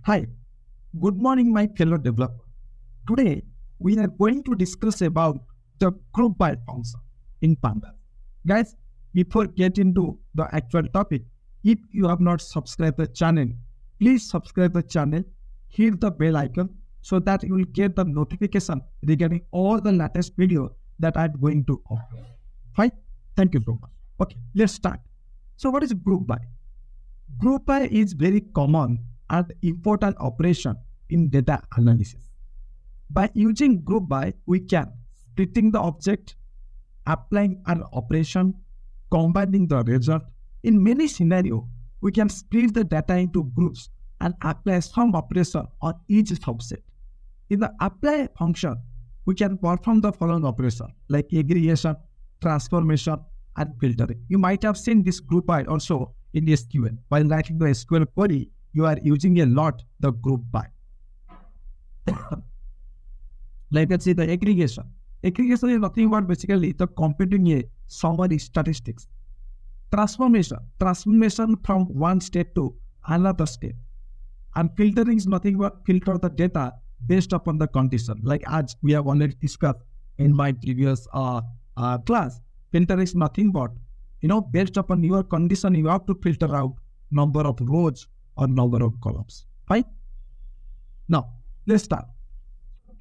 Hi, good morning, my fellow developer. Today, we are going to discuss about the group by function in Pandas. Guys, before get into the actual topic, if you have not subscribed the channel, please subscribe the channel, hit the bell icon so that you will get the notification regarding all the latest video that I'm going to upload. Fine? Thank you so much. Okay, let's start. So what is group by? Group by is very common and important operation in data analysis. By using group by, we can splitting the object, applying an operation, combining the result. In many scenarios, we can split the data into groups and apply some operation on each subset. In the apply function, we can perform the following operation like aggregation, transformation, and filtering. You might have seen this group by also in SQL. While writing the SQL query, you are using a lot the group by. Like let's say the aggregation. Aggregation is nothing but basically the computing a summary statistics. Transformation from one state to another state. And filtering is nothing but filter the data based upon the condition. Like as we have already discussed in my previous class, filter is nothing but, based upon your condition, you have to filter out number of rows or number of columns. Fine? Now, let's start.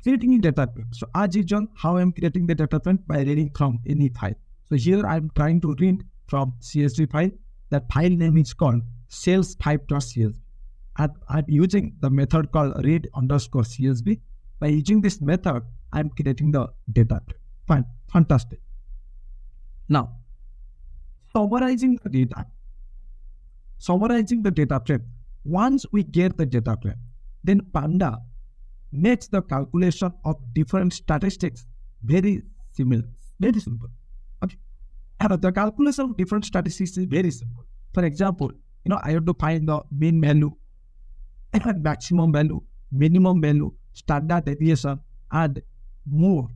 Creating a data frame. So as usual, how I'm creating the data frame? By reading from any file. So here I'm trying to read from CSV file. That file name is called sales5.csv. And I'm using the method called read_CSV. By using this method, I'm creating the data frame. Fine, fantastic. Now, summarizing the data frame. Once we get the data frame, then Panda makes the calculation of different statistics very simple. Okay. And the calculation of different statistics is very simple. For example, I have to find the mean value, maximum value, minimum value, standard deviation, and more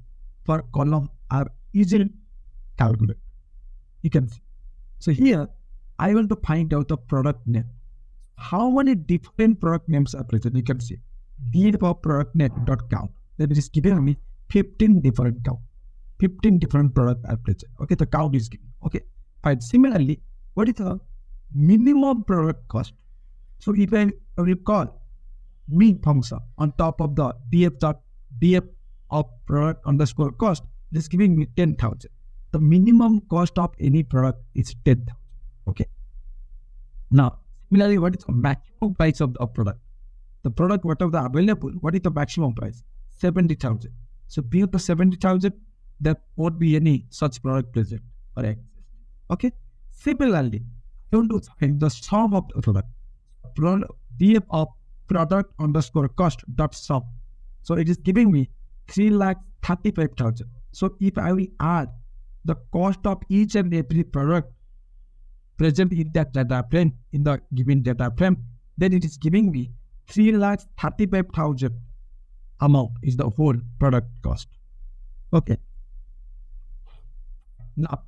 per column are easily calculated. You can see. So here, I want to find out the product name. How many different product names are present? You can see. Def of product name.count. That is giving me 15 different count. 15 different products are present. Okay, the count is given. Okay, fine. Similarly, what is the minimum product cost? So if I will call mean function on top of the df of product underscore cost, it is giving me 10,000. The minimum cost of any product is 10,000. Okay. Now, similarly, what is the maximum price of the product? The product, whatever available, what is the maximum price? 70,000. So beyond the 70,000, there won't be any such product present or exist. Okay. Similarly, I want to find the sum of the product. df of product underscore cost dot sum. So it is giving me 3,35,000. So if I will add the cost of each and every product present in that data frame, in the given data frame, then it is giving me 3,35,000 amount is the whole product cost. Okay. Now,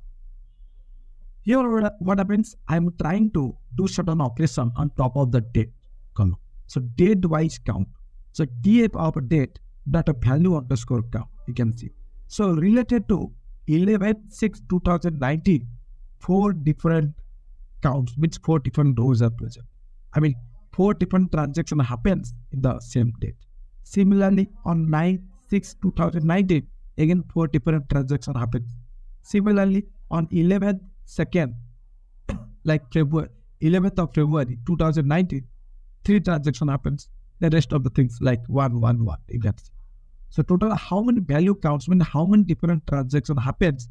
here what happens, I'm trying to do certain operation on top of the date column. So date wise count. So df of date data value underscore count, you can see. So related to 11/6/2019, 4 different counts, which 4 different rows are present. 4 different transactions happens in the same date. Similarly, on 9/6/2019, again 4 different transactions happens. Similarly, on 11th second, like February, 11th of February 2019, 3 transactions happens. The rest of the things like 111, you can see. So total how many value counts, how many different transactions happens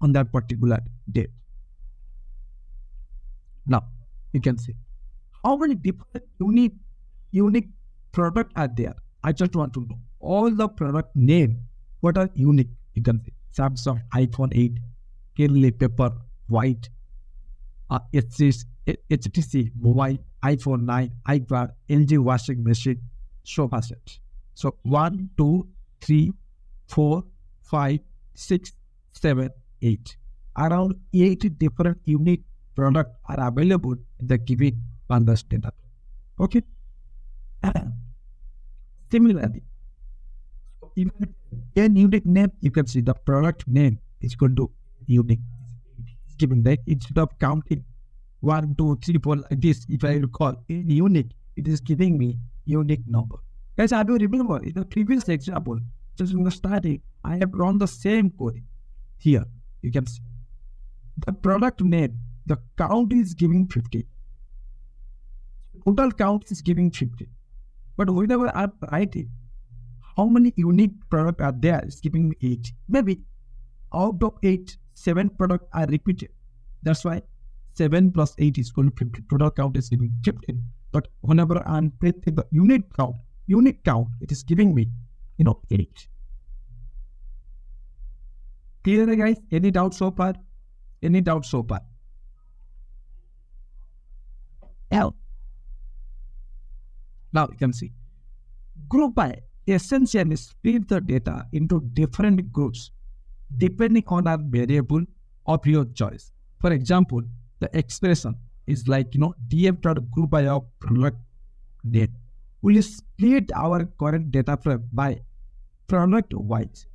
on that particular date. Now, you can see how many different unique product are there. I just want to know all the product name, what are unique. You can see Samsung, iPhone 8, Kirley Pepper, White, HTC Mobile, iPhone 9, iPad, LG washing machine, sofa set. So 1, 2, 3, 4, 5, 6, 7, 8. Around 8 different unique products are available in the given Pandas data. Okay. Similarly, even in unique name, you can see the product name is going to unique. It's given that instead of counting 1, 2, 3, 4 like this, if I recall, in unique, it is giving me unique number. Guys, I do remember in the previous example, just in the starting, I have run the same code here. You can see the product name, the count is giving 50. Total count is giving 50. But whenever I'm writing, how many unique products are there? It's giving me 8. Maybe out of 8, 7 products are repeated. That's why 7 plus 8 is equal to 15. Total count is giving 15. But whenever I'm printing the unit count, it is giving me, 8. Clear, guys? Any doubt so far? Any doubt so far? L. Now you can see group by essentially split the data into different groups depending on a variable of your choice. For example, the expression is like df group by of product name. We split our current data frame by product wise,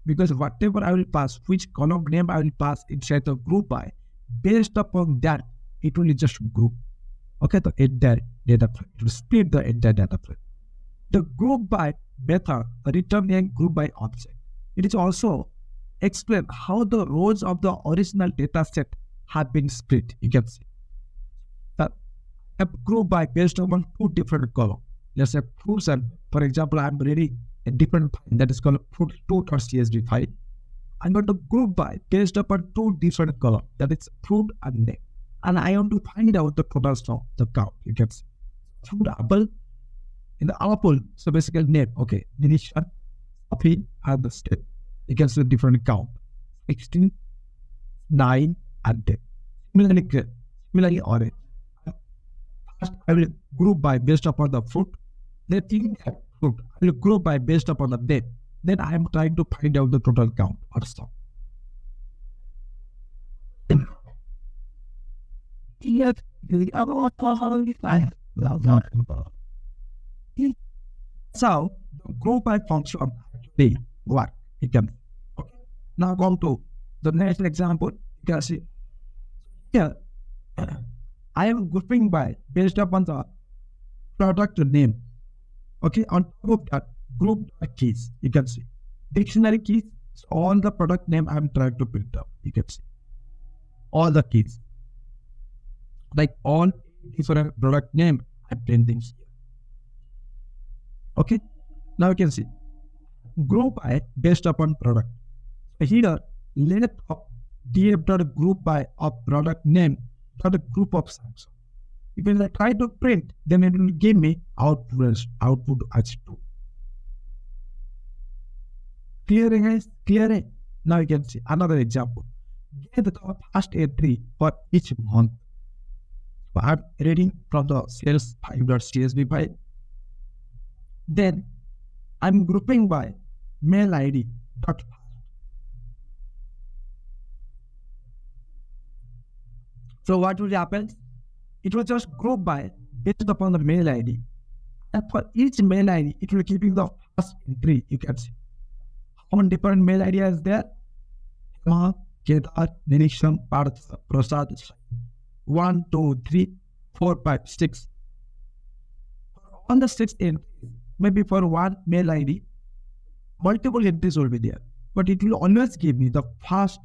because whatever I will pass, which column name I will pass inside the group by, based upon that it will just group. Okay, the entire data frame. It will split the entire data frame. The group by method return a group by object. It is also explain how the rows of the original data set have been split. You can see that a group by based on 2 different columns. Let's say fruits, and for example, I'm reading a different file that is called fruit2.csv file. I'm going to group by based upon 2 different columns, that is fruit and name. And I want to find out the total of the count. You can see fruit apple. In the apple, so basically name, okay, initial, coffee, and the step. You can see the different count, 16, 9, and 10. Similarly orange. First, I will group by based upon the fruit. Then in that fruit, I will group by based upon the name. Then I am trying to find out the total count or so. So the group by function actually work. You can. Okay. Now go to the next example. You can see here I am grouping by based upon the product name. Okay, on top of that, group keys. You can see dictionary keys. So all the product name I am trying to print up. You can see all the keys, like all different product name I'm printing here. Okay, now you can see group by based upon product. So here, let df group by of product name dot group of Samsung. If I try to print, then it will give me output as 2. Clear, guys? Clear? Now you can see another example. Get the first entry for each month. So I'm reading from the sales 5.csv file. Then I'm grouping by mail ID dot. So what will happen? It will just group by based upon the mail ID. And for each mail ID, it will give you the first entry. You can see how many different mail ID is there. Kedar, Nirisham, Partha, Prasad, 1, 2, 3, 4, 5, 6. On the 6th entry, maybe for one mail ID, multiple entries will be there. But it will always give me the first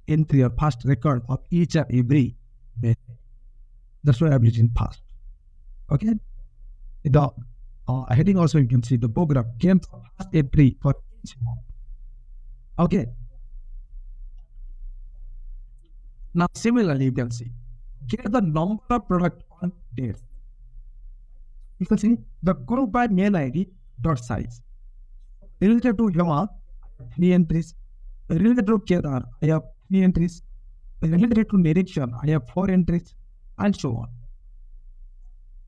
entry or first record of each and every mail. That's why I've written first. Okay? The heading also you can see the program came the first entry for each month. Okay. Now similarly you can see get the number of product on date. You can see the group by mail ID dot size. Related to Yama, 3 entries. Related to Kedar, I have 3 entries. Related to Nirisham, I have 4 entries, and so on.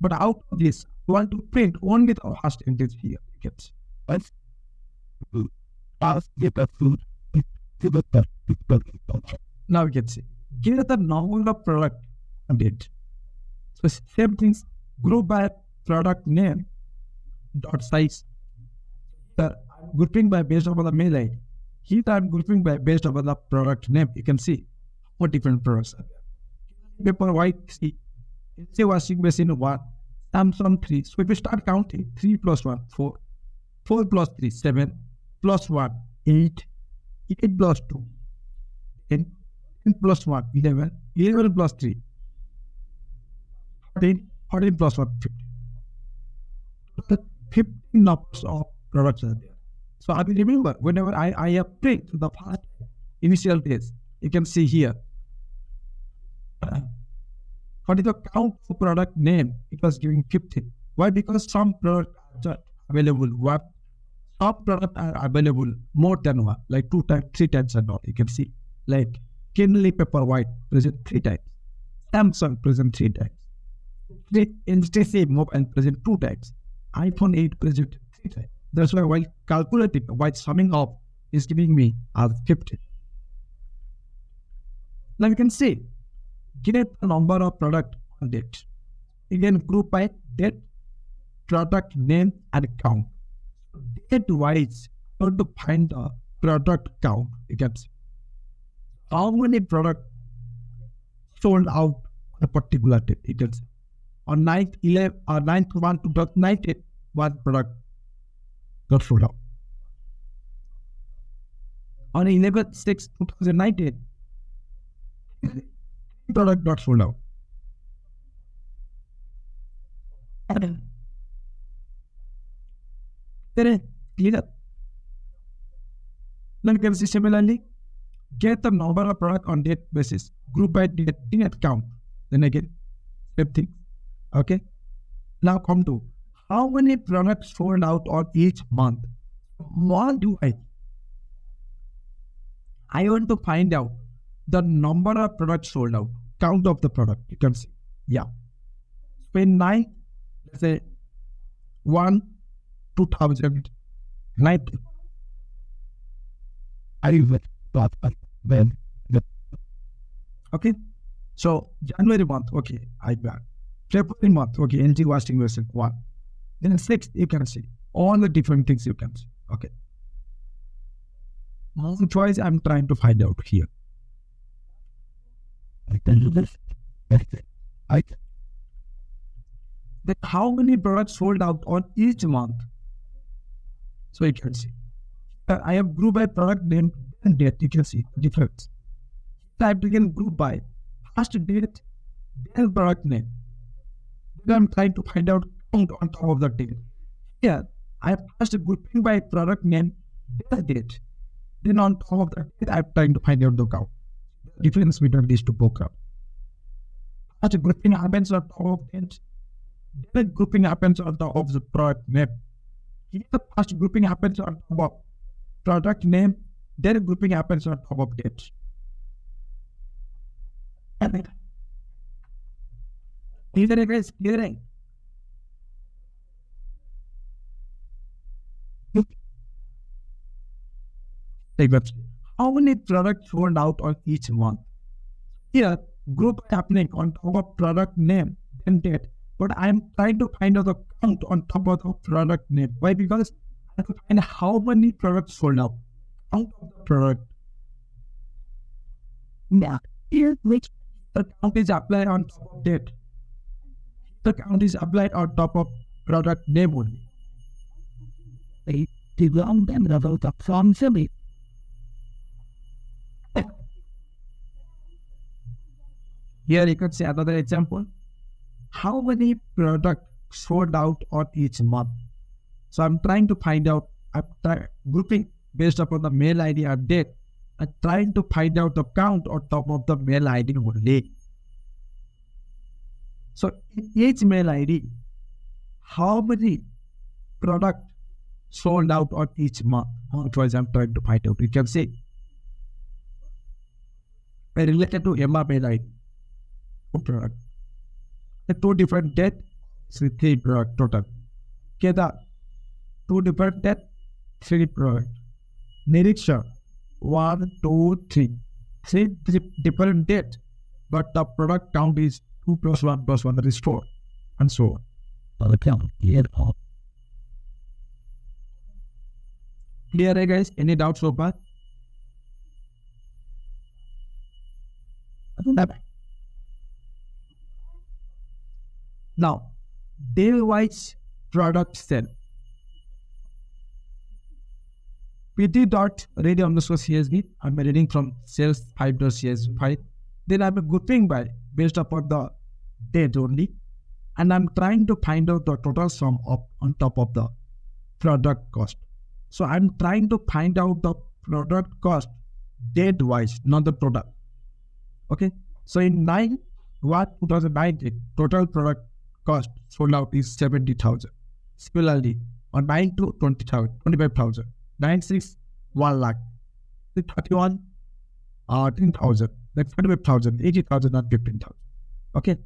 But out of this, I want to print only the first entries here. You can see. Now you can see get the number of product on date. So same things, group by product name dot size Here I'm grouping by based upon the mail ID. Here I'm grouping by based upon the product name. You can see what different products are there. Paper white 3, say washing machine 1, Samsung 3. So if you start counting 3 plus 1, 4, 4 plus 3, 7, plus 1, 8, 8 plus 2, 10, 10 plus 1, 11, 11 plus 3, 14, 14 plus 1, 15. 15 numbers of products are there. So I will remember whenever I have picked the first initial days, you can see here. What is the count for product name? It was giving 15. Why? Because some products are available. Some products are available more than one, like 2 times, 3 times and all. You can see, like Kindle Paperwhite present 3 times, Samsung present 3 times, HTC Mobile present 2 times, iPhone 8 present 3 times. That's why while calculating, while summing up, is giving me as 15. Now you can see, get the number of product on date. Again, group by date, product name, and count. Date wise, you want to find the product count. You can see how many products sold out on a particular date. You can see on 9th 11 or 9th 1 2019, one product got sold out. On 11th 6 2019, product got sold out. Clear? Now you can see similarly, get the number of product on date basis, group by date, count. Then again, same thing. Okay. Now come to how many products sold out on each month. What do I want to find out the number of products sold out, count of the product. You can see, yeah. Spend 9, let's say 1 2019. Okay, so January month, okay, I got February month, okay, LG washing machine 1. Then 6th, you can see all the different things you can see. Okay, multiple choice I'm trying to find out here. Then how many products sold out on each month? So you can see, I have group by product name and date. You can see the difference. I begin group by first date, then product name. Then I'm trying to find out count on top of the date. Here, I have first grouping by product name, then date. Then on top of the date, I'm trying to find out the count. The difference between these two programs. First grouping happens on top of date. Then grouping happens on top of the product name. Here, the first grouping happens on top of product name, then grouping happens on top of date. Clearing. How many products sold out on each month? Here, group happening on top of product name, then date. But I'm trying to find out the count on top of the product name. Why? Because I have to find how many products sold out. Count of the product. Now, here, which the count is applied on top of date. The count is applied on top of product name only. Here you can see another example. How many products sold out on each month? So I'm trying to find out, grouping based upon the mail ID and date. I'm trying to find out the count on top of the mail ID only. So in each mail ID, how many products sold out on each month? Otherwise, I'm trying to find out. You can see related to MR mail ID product. The 2 different date, 3 product total. Okay, the 2 different date, 3 product. Niriksha 1, 2, 3. 3 different date, but the product count is 2 plus 1 plus 1, that is 4, and so on. Clear, guys? Any doubts so far? Now, day-wise product sale. pt.ready_csv. I'm reading from sales 5.csv. Then I'm grouping by based upon the date only. And I'm trying to find out the total sum on top of the product cost. So I'm trying to find out the product cost date-wise, not the product. Okay. So in 9/1/2019, total product cost sold out is 70,000. Similarly, on 9/2/20,000, 25,000. 9/6, 1 lakh. 31, 10,000. Then 25,000, 80,000, and 15,000. Okay.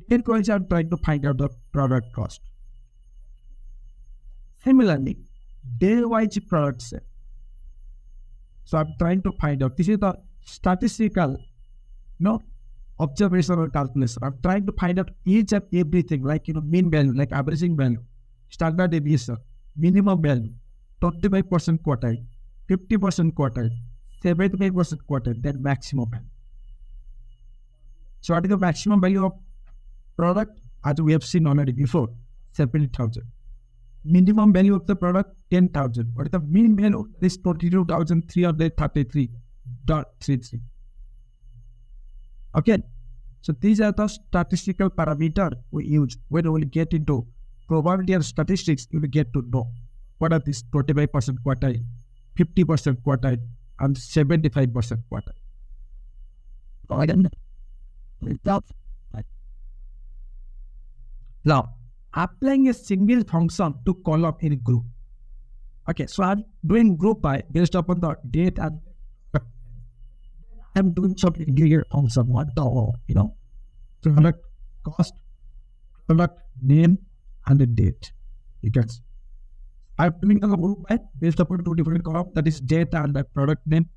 Date-wise, I'm trying to find out the product cost. Similarly, day-wise product sale. So I'm trying to find out. This is the statistical, observational calculation. I'm trying to find out each and everything, like mean value, like averaging value, standard deviation, minimum value, 25% quartile, 50% quartile, 75% quartile, then maximum value. So what is the maximum value of product? As we have seen already before, 70,000. Minimum value of the product, 10,000. What is the mean value? This 22,333.33. Okay. So these are the statistical parameters we use. When we get into probability and statistics, you will get to know what are these 25% quartile, 50% quartile, and 75% quartile. Now, applying a single function to column in a group. Okay, so I'm doing group by based upon the date and I'm doing some aggregate function. Product cost, product name, and the date. Because I'm doing a group by based upon two different columns, that is date and the product name.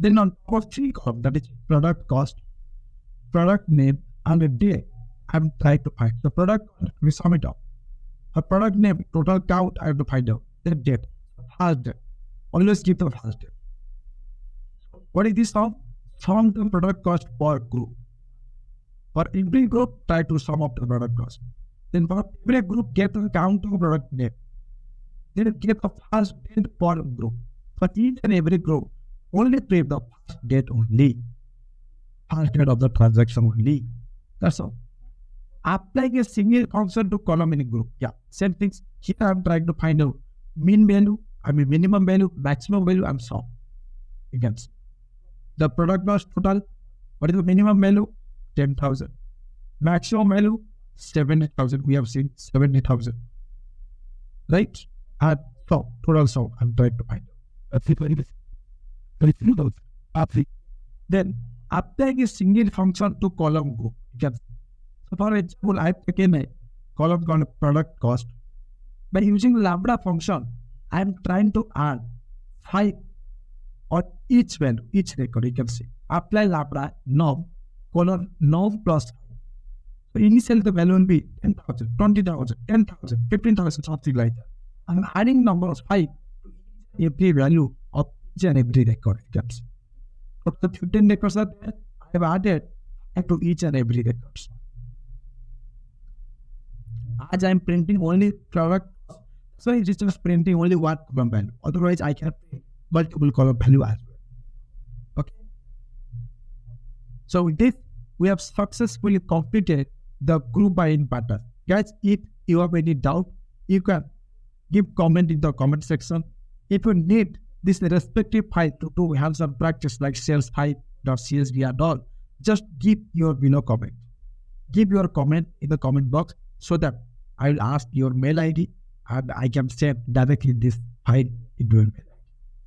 Then on top of three columns, that is product cost, product name, and the date. I'm trying to find the product, we sum it up. A product name, total count, I have to find out. The date, first date. Always keep the first date. What is this sum? Sum the product cost per group. For every group, try to sum up the product cost. Then for every group, get the count of product name. Then get the first date per group. For each and every group, only print the first date only. First date of the transaction only. That's all. Applying a single function to column in a group. Yeah, same things. Here I'm trying to find out minimum value, maximum value, and sum. You can see. The product cost total. What is the minimum value? 10,000. Maximum value? 70,000. We have seen 70,000. Right? And so, total sum I'm trying to find out. Then, applying a single function to column group. You can see. So for example, I've taken a column called product cost. By using lambda function, I'm trying to add 5 on each value, each record. You can see. Apply lambda norm, colon norm plus 5. So initially the value will be 10,000, 20,000, 10,000, 15,000, something like that. I'm adding number of 5 to every value of each and every record. You can see. So the 15 records are there. I have added to each and every records. As I'm printing only product, so it's just printing only one column value. Otherwise, I can print multiple column value as well. Okay. So with this, we have successfully completed the group by in Pandas. Guys, if you have any doubt, you can give comment in the comment section. If you need this respective file to do have some practice like sales5.csv and all, just give your below comment. Give your comment in the comment box so that I will ask your mail ID and I can send directly this file into your mail ID.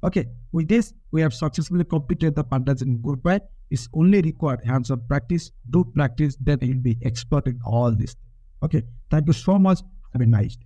Okay, with this, we have successfully completed the Pandas in Groupby. It's only required hands-on practice. Do practice, then you'll be expert in all this. Okay, thank you so much. Have a nice day.